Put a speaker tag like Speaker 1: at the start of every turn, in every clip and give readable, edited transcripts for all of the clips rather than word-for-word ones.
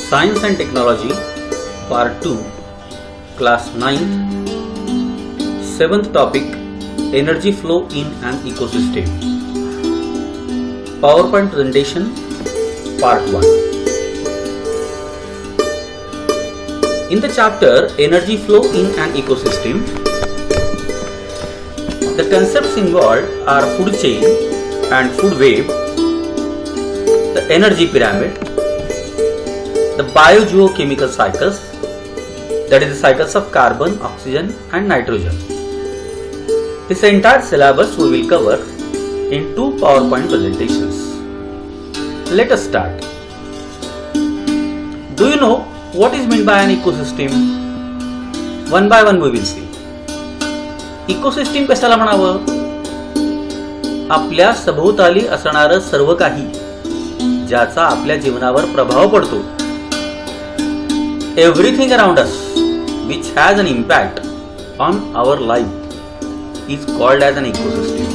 Speaker 1: Science and Technology Part 2 Class 9th 7th Topic Energy Flow in an Ecosystem. PowerPoint Presentation Part 1. In the chapter Energy Flow in an Ecosystem, the concepts involved are food chain and food web, the energy pyramid, the biogeochemical cycles, that is the cycles of carbon, oxygen and nitrogen. This entire syllabus we will cover in 2 PowerPoint presentations. Let us start. Do you know what is meant by an ecosystem? One by one we will see. Ecosystem कशाला म्हणावं? आपल्या सभोवताली असणारं सर्व काही ज्याचा आपल्या जीवनावर प्रभाव पडतो. Everything around us which has an impact on our life is called as an ecosystem.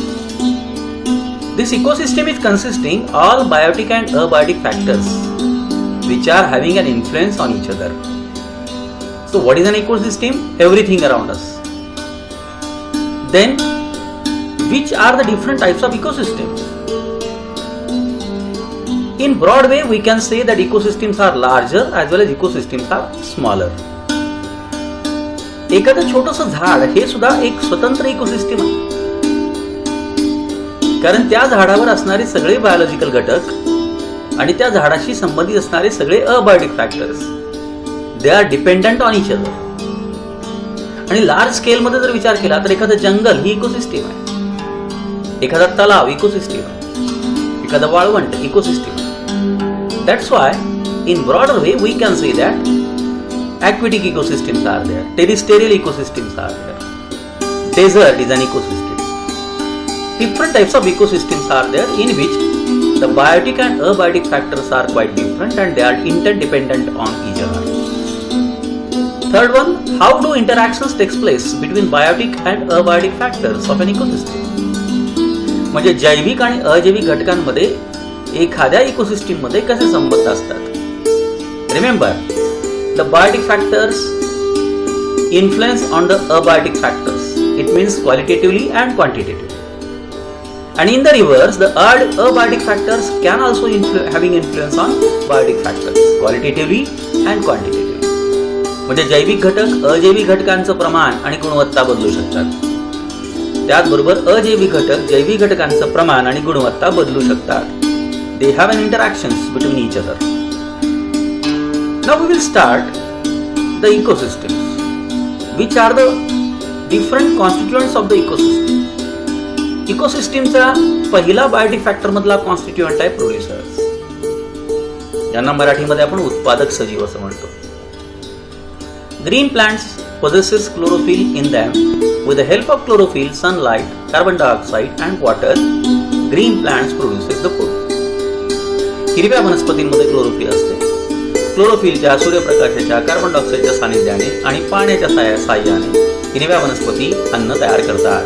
Speaker 1: This ecosystem is consisting all biotic and abiotic factors which are having an influence on each other. So what is an ecosystem? Everything around us. Then, which are the different types of ecosystems? In broad way, we can say that ecosystems are larger as well as ecosystems are smaller. एखादं छोटंसं झाड हे सुद्धा एक स्वतंत्र ecosystem आहे, कारण त्या झाडावर असणारे सगळे बायोलॉजिकल घटक आणि त्या झाडाशी संबंधित असणारे सगळे abiotic factors they are dependent on each other. आणि लार्ज स्केल मध्ये जर विचार केला तर एखादं जंगल ही इकोसिस्टम आहे, एखादा तलाव इकोसिस्टम आहे, एखादा वाळवंट इकोसिस्टम आहे. That's why in broader way we can say that aquatic ecosystems are there, terrestrial ecosystems are there, desert is an ecosystem. Different types of ecosystems are there in which the biotic and abiotic factors are quite different and they are interdependent on each other. Third one, how do interactions takes place between biotic and abiotic factors of an ecosystem? म्हणजे जैविक आणि अजैविक घटकांमध्ये एखाद्या ecosystem मध्ये कसे संबंध असतात? Remember, the biotic factors influence on the abiotic factors. It means qualitatively and quantitatively. And in the reverse, the abiotic factors can also having influence on biotic factors, qualitatively and quantitatively. म्हणजे जैविक घटक अजैविक घटकांचं प्रमाण आणि गुणवत्ता बदलू शकतात. त्याचबरोबर अजैविक घटक जैविक घटकांचं प्रमाण आणि गुणवत्ता बदलू शकतात. They have an interactions between each other. Now we will start the ecosystems. Which are the different constituents of the ecosystem? इकोसिस्टमचा पहिला बायोटिक फॅक्टर मधला कॉन्स्टिट्यूएंट आहे प्रोड्युसर्स, ज्यांना मराठीमध्ये आपण उत्पादक सजीव असं म्हणतो. Green plants possesses chlorophyll in them. With the help of chlorophyll, sunlight, carbon dioxide and water, green plants produces the food. हिरव्या वनस्पतींमध्ये क्लोरोफिल असते. क्लोरोफिलच्या, सूर्यप्रकाशाच्या, कार्बन डायऑक्साईडच्या सानिध्याने आणि पाण्याच्या साहाय्याने हिरव्या वनस्पती अन्न तयार करतात.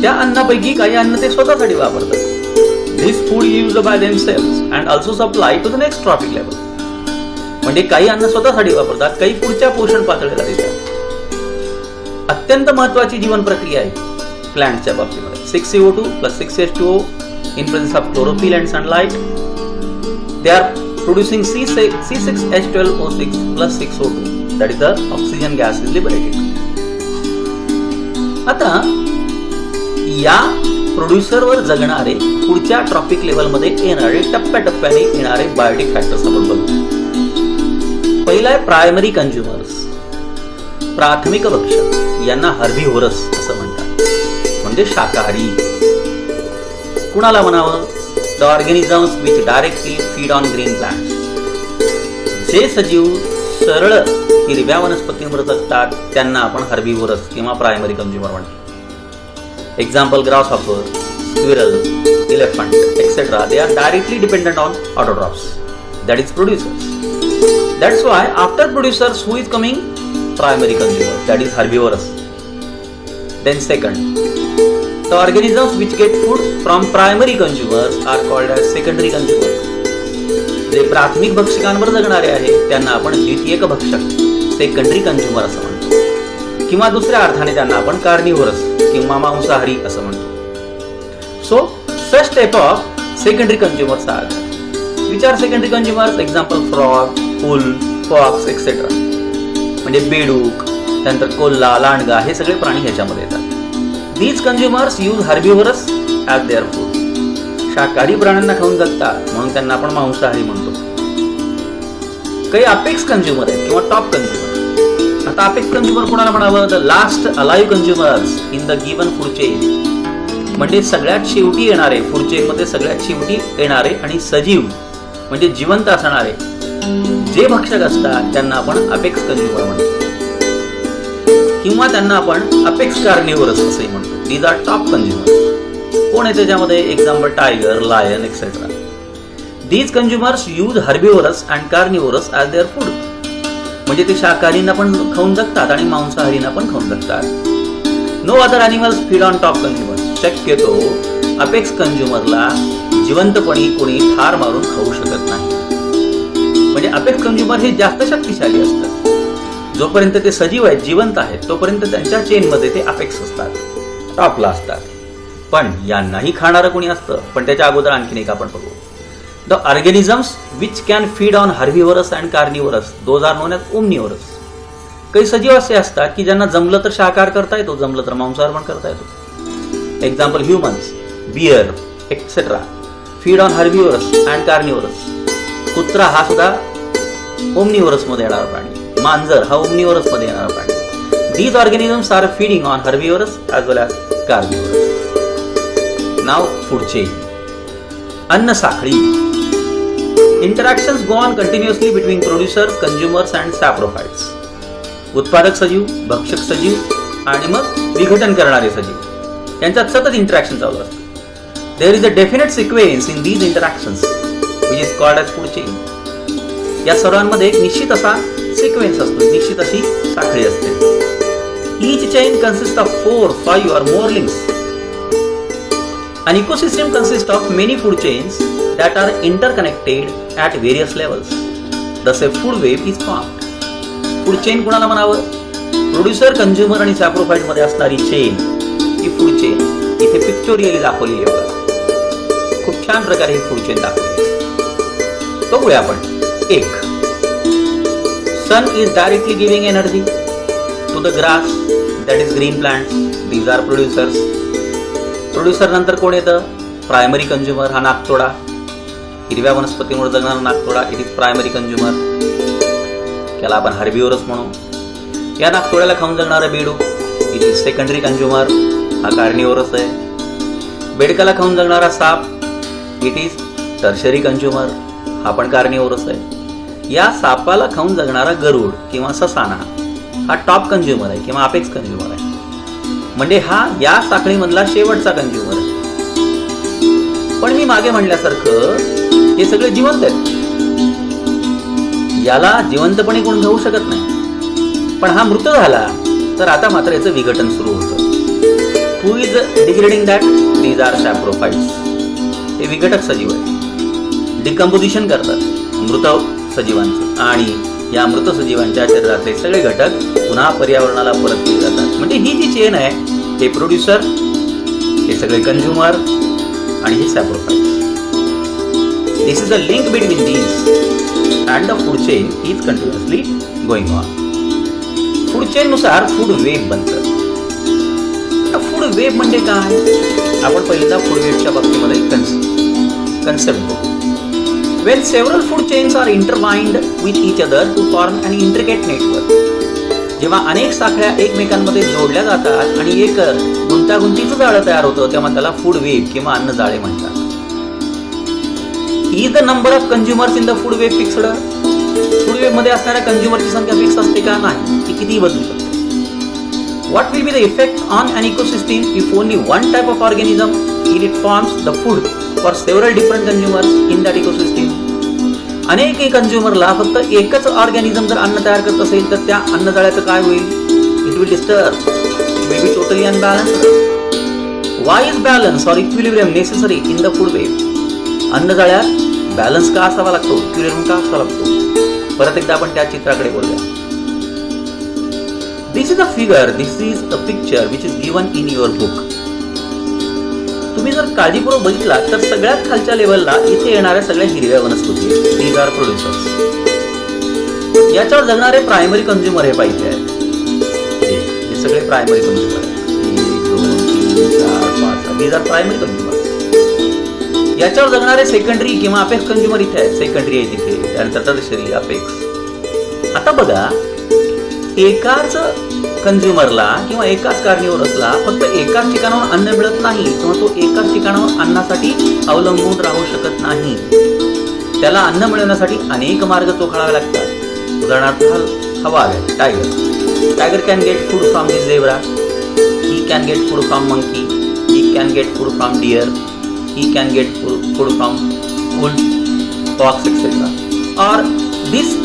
Speaker 1: त्या अन्नापैकी काही अन्न ते स्वतःसाठी वापरतात. This food used by themselves and also supply to the next trophic level. म्हणजे काही अन्न स्वतःसाठी वापरतात, काही पुढच्या पोषण पातळीला देतात. अत्यंत महत्वाची जीवन प्रक्रिया आहे प्लांटच्या बाबतीमध्ये. 6CO2 plus 6H2O in presence of chlorophyll and sunlight, they are producing C6H12O6 plus 6O2, that is the oxygen gas is liberated. आता या प्रोड्युसरवर जगणारे पुढच्या ट्रॉपिक लेवल मध्ये येणारे टप्प्याटप्प्याने येणारे बायोटिक फॅक्टर्स आपण बघू. पहिला आहे प्रायमरी कंझ्युमर्स, प्राथमिक भक्षक, यांना हर्बिव्होरस असं म्हणतात, म्हणजे शाकाहारी. कुणाला म्हणावं? The organisms which directly feed on green plants. जे सजीव सरळ हिरव्या वनस्पतींवर जगतात त्यांना आपण हर्बिव्होरस किंवा प्रायमरी कंझ्युमर म्हणतो. Example grasshopper, squirrel, elephant, etc. They are directly dependent on autotrophs, that is producers. That's why after producers who is coming? Primary consumer, that is herbivorous. Then second, The organisms which get food from primary consumers are called as secondary consumers. जे प्राथमिक भक्षकांवर जगणारे आहेत त्यांना आपण द्वितीयक भक्षक secondary consumer असं म्हणतो, किंवा दुसऱ्या अर्थाने त्यांना आपण कार्निव्होरस किंवा मांसाहारी असं म्हणतो. So such type of secondary consumers are which are secondary consumers. Example frog, fowl, fox etcetera. म्हणजे बेडूक, त्यानंतर कोल्हा, लांडगा हे सगळे प्राणी ह्याच्यामध्ये येतात. These consumers use herbivores as their food. शाकाहारी प्राण्यांना खाऊन जगतात म्हणून त्यांना आपण मांसाहारी म्हणतो. काही अपेक्स कंझ्युमर आहेत किंवा टॉप कंझ्युमर. आता अपेक्स कंझ्युमर कोणाला म्हणावं? The last alive consumers in the given food chain. म्हणजे सगळ्यात शेवटी येणारे, फूड चेन मध्ये सगळ्यात शेवटी येणारे आणि सजीव म्हणजे जिवंत असणारे जे भक्षक असतात त्यांना आपण अपेक्स कंझ्युमर म्हणतो, किंवा त्यांना आपण अपेक्स कार्निव्होरस असंही म्हणतो. These are top consumer. कोण आहे त्याच्यामध्ये? Example tiger, lion etcetera. These consumers use herbivorous and carnivorous as their food. म्हणजे ते शाकाहारींना पण खाऊन जगतात आणि मांसाहारींना पण खाऊन जगतात. No other animals feed on top consumers. शक्यतो अपेक्स कंझ्युमरला जिवंतपणी कोणी ठार मारून खाऊ शकत नाही. म्हणजे अपेक्स कंझ्युमर हे जास्त शक्तिशाली असतात. जोपर्यंत ते सजीव आहेत, जिवंत आहेत, तोपर्यंत त्यांच्या चेनमध्ये ते अपेक्स असतात, टॉपला असतात. पण यांनाही खाणारं कोणी असतं. पण त्याच्या अगोदर आणखीन एक आपण बघू. The organisms which can feed on herbivorous and carnivorous those are known as omnivorous. काही सजीव असे असतात की ज्यांना जमलं तर शाकाहार करता येतो, जमलं तर मांसाहार पण करता येतो. Example humans, bear etcetera feed on herbivorous and carnivorous. कुत्रा हा सुद्धा ओमनिव्होरस मध्ये येणारा प्राणी. मांजर हा ओमनिव्होरस मध्ये येणारा प्राणी. These organisms are feeding on herbivores as well as carnivores. Now food chain. अन्न साखळी. Interactions go on continuously between producers, consumers and saprophytes. उत्पादक सजीव, भक्षक सजीव आणि मग विघटन करणारे सजीव यांच्यात सतत इंटरॅक्शन चालू असते. There is a definite sequence in these interactions which is called as food chain. या सर्वांमध्ये एक निश्चित असा सिक्वेन्स असतो, निश्चित अशी साखळी असते. Each chain consists of 4, 5 or more links. An ecosystem consists of many food chains that are interconnected at various levels. Thus a food web is formed. Food chain कोणाला म्हणावं? प्रोड्युसर, कंझ्युमर आणि सॅप्रोफाइट मध्ये असणारी चेन ही food chain इथे पिक्चोरियली दाखवलेली आहे बघा. खूप छान प्रकारे ही फूड चेन दाखवली. बघूया आपण. 1. Sun is directly giving energy to the grass, that is green plants. These are producers. Producer नंतर कोण येतं? प्रायमरी कंझ्युमर हा नागतोडा. हिरव्या वनस्पतीमुळे जगणारा नागतोडा इट इज प्रायमरी कंझ्युमर. त्याला आपण हर्बिव्होरस म्हणू. या नागतोड्याला खाऊन जगणारा बेडूक इट इज सेकंडरी कंझ्युमर हा कार्निव्होरस आहे. बेडकाला खाऊन जगणारा साप इट इज टर्शरी कंझ्युमर हा पण कार्निव्होरस आहे. या सापाला खाऊन जगणारा गरुड किंवा ससाना हा टॉप कंझ्युमर आहे किंवा अपेक्स कंझ्युमर आहे. म्हणजे हा या साखळीमधला शेवटचा कंझ्युमर आहे. पण मी मागे म्हणल्यासारखं हे सगळे जिवंत आहेत. याला जिवंतपणे कोण खाऊ शकत नाही. पण हा मृत झाला तर आता मात्र याचं विघटन सुरू होतं. Who is degrading that? These are saprophytes. हे विघटक सजीव आहेत. डिकम्पोजिशन करतात मृत सजीवांचं आणि या मृत सजीवांच्या शरीरातले सगळे घटक पुन्हा पर्यावरणाला परत केले जातात. म्हणजे ही जी चेन आहे हे प्रोड्युसर, हे सगळे कंझ्युमर आणि हे saprophytes. This is the link between these and the food chain is continuously going on. Food chain नुसार फूड वेब बनतं. फूड वेब म्हणजे काय? आपण पहिल्यांदा फूड वेबच्या बाबतीमध्ये कन्सेप्ट बघू. When several food chains are intertwined with each other to form an intricate network. जेव्हा अनेक साखळ्या एकमेकांमध्ये जोडल्या जातात आणि एक गुंतागुंतीचं जाळं तयार होतं तेव्हा त्याला फूड वेब किंवा अन्न जाळे म्हणतात. Is the number of consumers in the food web fixed? Food web मध्ये असणाऱ्या कंझ्युमरची संख्या फिक्स असते का? नाही, ती कितीही बदलू शकते. What will be the effect on an ecosystem if only one type of organism it forms the food for several different consumers in that ecosystem? अनेक कंझ्युमरला फक्त एकच ऑर्गॅनिझम जर अन्न तयार करत असेल तर त्या अन्नजाळ्याचं काय होईल? It will disturb, it will be totally unbalanced. Why is balance or equilibrium necessary in the food web? अन्नजाळ्यात बॅलन्स का असावा लागतो, इक्विलिब्रियम का असावा लागतो? परत एकदा आपण त्या चित्राकडे बोलूया. This is a figure, this is a picture which is given in your book. तुम्ही जर काळजीपूर्वक बघितला तर सगळ्यात खालच्या लेवलला इथे येणाऱ्या सगळ्या हिरव्या वनस्पती आहेत. These are producers. याच्यावर जगणारे प्रायमरी कंझ्युमर हे पाहिजे आहेत. हे सगळे प्रायमरी कंझ्युमर आहेत. 1, 2, 3, 4, 5 दीज आर प्रायमरी कंझ्युमर. याच्यावर जगणारे सेकंडरी किंवा अपेक्स कंझ्युमर इथे आहेत. सेकंडरी आहे तिथे, त्यानंतर टर्शरी, अपेक्स. आता बघा, एकाच कंझ्युमरला किंवा एकाच कार्निव्हरसला फक्त एकाच ठिकाणावर अन्न मिळत नाही किंवा तो एकाच ठिकाणावर अन्नासाठी अवलंबून राहू शकत नाही. त्याला अन्न मिळवण्यासाठी अनेक मार्ग चोखाळावे लागतात. उदाहरणार्थ हवा आहे, tiger can get food from this zebra, he can get food from monkey, he can get food from deer, he can get food from wolf, fox etcetera, और this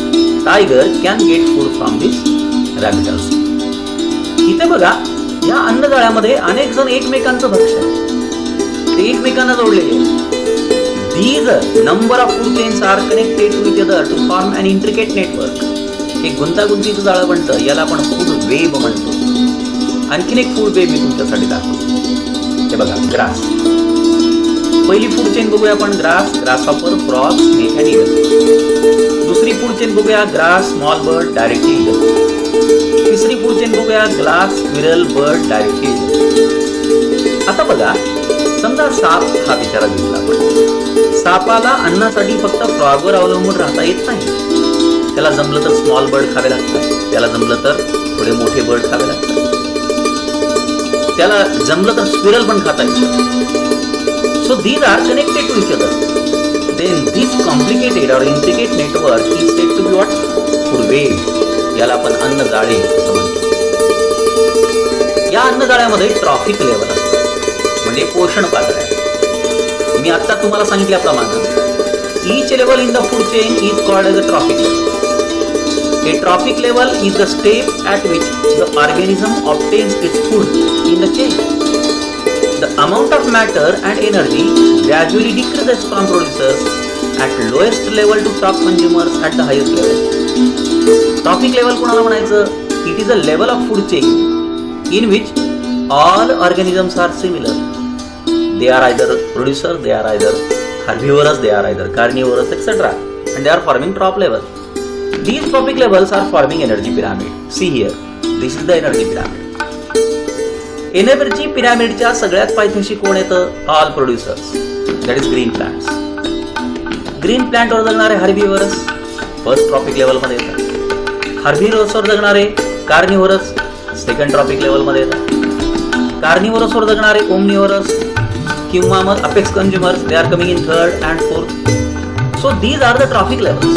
Speaker 1: tiger can get food from this rabbits. इथे बघा, या अन्नजाळ्यामध्ये अनेक जण एकमेकांचं भक्ष्य आहे, ते एकमेकांना जोडलेले आहेत. These number of food chains are connected to each other to form an intricate network. एक गुंतागुंतीचं जाळं बनतं, याला आपण फूड वेब म्हणतो. आणखीन एक फूड वेब मी तुमच्यासाठी दाखवतो. हे बघा, ग्रास. पहिली फूड चेन बघूया आपण, grass hopper, frog, snake and eagle. दुसरी फूड चेन बघूया, grass, small bird, directly eagle. तिसरी फूड चेन बघूया, glass, squirrel, bird, directly eagle. आता बघा, समजा साप हा बिचारा दिसला. सापाला अन्नासाठी फक्त फ्रॉगवर अवलंबून राहता येत नाही. त्याला जमलं तर स्मॉल बर्ड खावे लागतात, त्याला जमलं तर थोडे मोठे बर्ड खावे लागतात, त्याला जमलं तर स्क्विरल पण खाता येतं. So these are connected to each other. Then this complicated और intricate network is said to be what? Food web. याला आपण अन्नजाळे असं म्हणतो. या अन्नजाळ्यामध्ये ट्रॉफिक लेवल असतात, म्हणजे पोषण पातळ्या. मी आता तुम्हाला सांगितल्याप्रमाणे each level in the food chain is called as a trophic level. A trophic level is the step at which the organism obtains its food in the chain. The amount of matter and energy gradually decreases from producers at lowest level to top consumers at the highest level. Trophic level कोणाला म्हणायचं? It is a level of food chain in which all organisms are similar. They are either producers, they are either herbivorous, they are either carnivorous, etc. And they are forming top level. These trophic levels are forming energy pyramid. See here, this is the energy pyramid. Energy pyramid च्या सगळ्यात पायथ्याशी कोण येतं? All producers. That is green plants. Green plant वर जगणारे herbivorous first trophic level मध्ये येतात. Herbivorous वर जगणारे carnivorous second trophic level मध्ये येतात. Carnivorous वर जगणारे omnivorous किंवा मग apex consumers, they are coming in third and fourth. So these are the trophic levels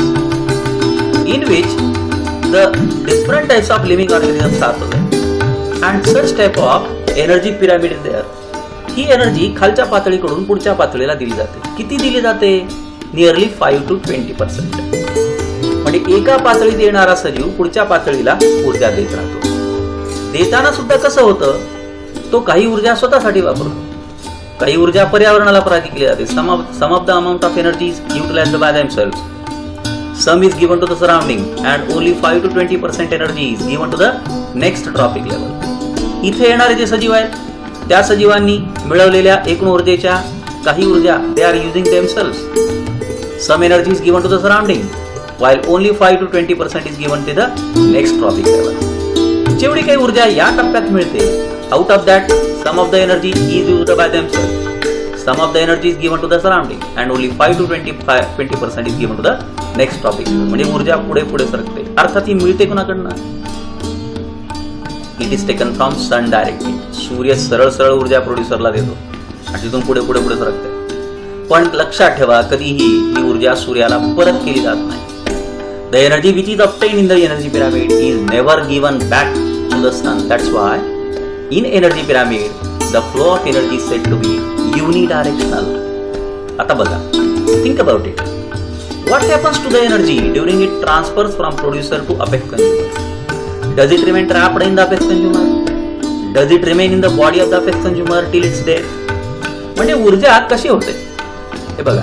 Speaker 1: in which the different types of living organisms are present and such type of energy pyramid is there. ही एनर्जी खालच्या पातळीकडून पुढच्या पातळीला दिली जाते. किती दिली जाते? Nearly 5 to 20%. म्हणजे एका पातळीत येणारा सजीव पुढच्या पातळीला ऊर्जा देत राहतो. देताना सुद्धा कसं होतं? तो काही ऊर्जा स्वतःसाठी वापरतो, काही ऊर्जा पर्यावरणाला प्रदान केली जाते. Some of the amount of energy is utilized by themselves. Some is given to the surrounding and only 5 to 20% energy is given to the next trophic level. इथे येणारे जे सजीव आहेत त्या सजीवांनी मिळवलेल्या एकूण ऊर्जेच्या काही ऊर्जा they are using themselves. Some energy is given to the surrounding while only 5 to 20% is given to the next trophic level. जेवढी काही ऊर्जा या टप्प्यात मिळते, out of that some of the energy is used by themselves, some of the energy is given to the surrounding and only 5 to 20% is given to the next topic. म्हणजे ऊर्जा पुढे पुढे सरकते. अर्थात ही मिळते कोणाकडनं? It is taken from sun directly. सूर्य सरळ सरळ ऊर्जा प्रोड्युसरला देतो आणि तिथून पुढे पुढे पुढे सरकते. पण लक्षात ठेवा, कधीही ही ऊर्जा सूर्याला परत केली जात नाही. The energy which is obtained in the energy pyramid is never given back to the sun. That's why in energy pyramid the flow of energy is said to be unidirectional. आता बघा, think about it. What happens to the energy during it transfers from producer to apex consumer? Does it remain trapped in the apex consumer? Does it remain in the body of the apex consumer till its death? म्हणजे ऊर्जा कशी होते हे बघा,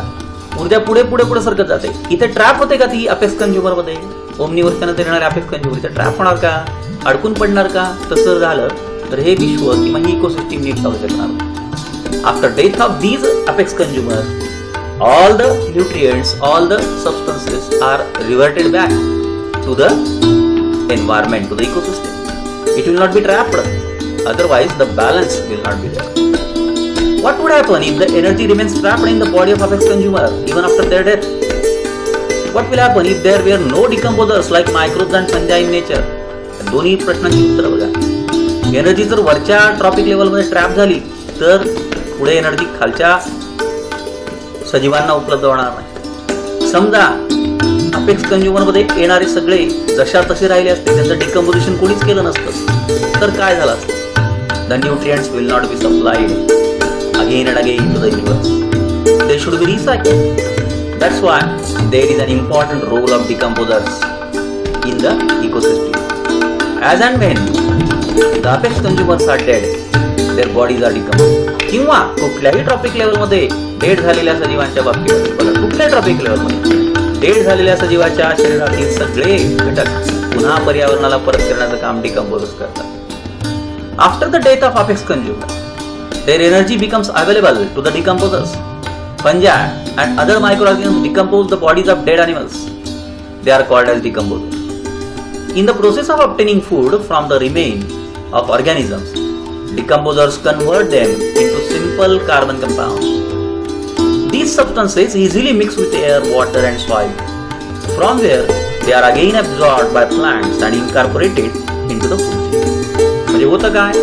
Speaker 1: ऊर्जा पुढे पुढे पुढे सरकत जाते. इथे ट्रॅप होते का ती अपेक्स कंझ्युमर मध्ये? ओमनीवर्षानंतर येणारे अपेक्स कंझ्युमर इथे ट्रॅप होणार का, अडकून पडणार का? तसं झालं तर हे विश्व किंवा ही इकोसिस्टीम नीट चालू शकणार. After death of these apex consumer, all the nutrients, all the substances are reverted back to the environment, to the ecosystem. It will not be trapped. Otherwise, the balance will not be there. What would happen if the energy remains trapped in the body of apex consumer even after their death? What will happen if there were no decomposers like microbes and fungi in nature? दोन्ही प्रश्नांची उत्तर बघा. Energy जर वरच्या tropic लेवलमध्ये trap झाली तर पुढे एनर्जी खालच्या सजीवांना उपलब्ध होणार नाही. समजा अपेक्स कंझ्युमर मध्ये येणारे सगळे जशा तसे राहिले असते, त्यांचं डिकम्पोजिशन कोणीच केलं नसतं, तर काय झालं असतं? The nutrients will not be supplied again and again to the universe. They should be recycled. That's why there is an important role of decomposers in the ecosystem. As and when the apex consumers are dead, their bodies are decomposed. किंवा कुठल्याही trophic level मध्ये dead झालेल्या सजीवांच्या बाबतीमध्ये बघा, कुठल्याही trophic level मध्ये dead झालेल्या सजीवाच्या शरीरातील सगळे घटक पुन्हा पर्यावरणाला परत करण्याचं काम डिकम्पोजर्स करतात. After the death of apex consumer, their energy becomes available to the decomposers. Fungi and other microorganisms decompose the bodies of dead animals. They are called as decomposers. In the process of obtaining food from the remains of organisms, decomposers convert them into simple carbon compounds. These substances easily mix with air, water and soil. From there, they are again absorbed by plants and incorporated into the food. म्हणजे होतं काय?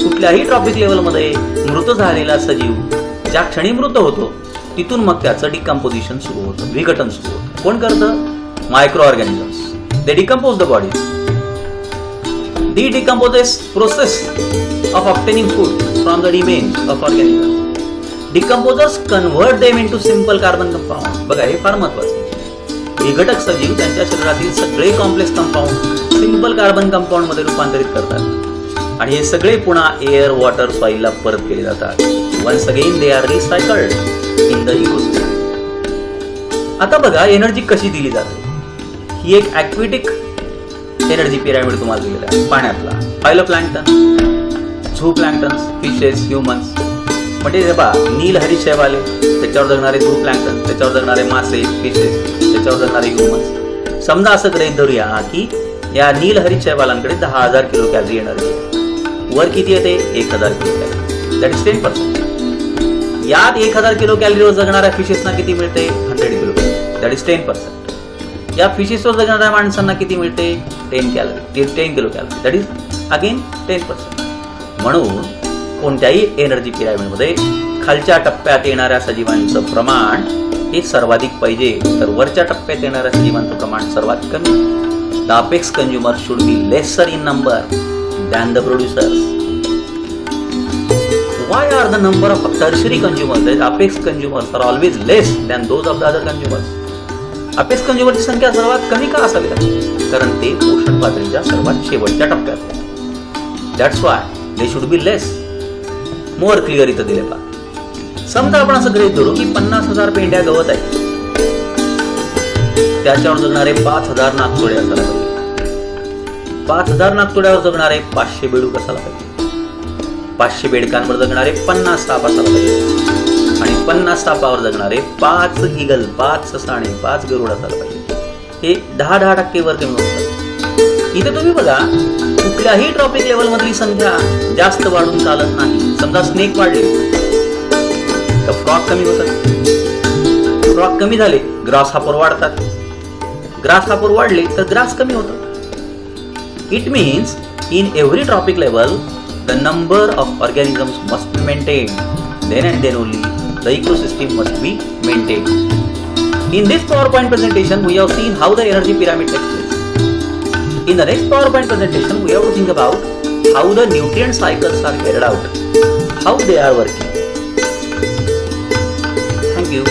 Speaker 1: कुठल्याही tropic लेवलमध्ये मृत झालेला सजीव ज्या क्षणी मृत होतो तिथून मग त्याचं डिकम्पोजिशन सुरू होतं, विघटन सुरू होतं. कोण करतं? Micro organisms. They decompose the body. The decomposes process of obtaining food from the remains of organism. Decomposers convert them into simple carbon compound. बघा, हे फार महत्वाचं आहे. विघटक सजीव त्यांच्या शरीरातील सगळे complex compound simple carbon compound मध्ये रूपांतरित करतात आणि हे सगळे पुन्हा एअर, वॉटर, सॉइलला परत केले जातात. Once again they are recycled in the ecosystem. आता बघा एनर्जी कशी दिली जाते. ही एक ॲक्विटिक एनर्जी पिरामिड तुम्हाला दिलेला आहे. पाण्यातला फायलोप्लॅंक्टन, झू प्लॅंक्टन्स, फिशेस, ह्युमन्स. म्हणजे हे पहा, नील हरितशैवाले, त्याच्यावर जगणारे झू प्लॅंक्टन, त्याच्यावर जगणारे मासे, फिशेस, त्याच्यावर जगणारे ह्युमन्स. समजा असं गृहीत धरूया की या नील हरितशैवालांकडे 10,000 किलो कॅलरी एनर्जी आहे. वर किती येते? 1,000 किलो कॅलरी. That is 10%. यात 1,000 किलो कॅलरीवर जगणाऱ्या फिशेसना किती मिळते? 100 किलो कॅलरी. That is 10%. या फिशेसवर जगणाऱ्या माणसांना किती मिळते? 10 kilo calorie. That is again 10%. म्हणून कोणत्याही एनर्जी पिरामिडमध्ये खालच्या टप्प्यात येणाऱ्या सजीवांचं प्रमाण हे सर्वाधिक पाहिजे, तर वरच्या टप्प्यात येणाऱ्या सजीवांचं प्रमाण सर्वात कमी. The apex consumer should be lesser in number than the producers. Why are the number of tertiary consumers, that is apex consumers, are always less than those of the other consumers? Apex कंझ्युमरची संख्या सर्वात कमी का असावी लागते? कारण ते पोषण पातळीच्या सर्वात शेवटच्या टप्प्यात. That's why they should be less. More clear इथं दिले पहा. समजा आपण असं गृहीत धरू की 50,000 पेंड्या गवत आहे, त्याच्यावर जगणारे 5,000 नागतोडे असायला पाहिजे. 5,000 नागतोड्यावर जगणारे 500 बेडूक असायला पाहिजे. 500 बेडकांवर जगणारे 50 साप असायला पाहिजे आणि 50 सापावर जगणारे 5 ईगल, 5 ससाणे, 5 गरुड असायला पाहिजे. हे 10% वर कमी होतात. इथे तुम्ही बघा, कुठल्याही ट्रॉपिक लेवल मधली संख्या जास्त वाढून चालत नाही. समजा स्नेक वाढले तर फ्रॉग कमी होतात. फ्रॉग कमी झाले, ग्रास हापर वाढतात. ग्रास हापर वाढले तर ग्रास कमी होतात. It means in every tropic level, the number of organisms must be maintained. Then and then only the ecosystem must be maintained. In this PowerPoint presentation, we have seen how the energy pyramid takes place. In the next PowerPoint presentation, we have to think about how the nutrient cycles are carried out, how they are working. Thank you.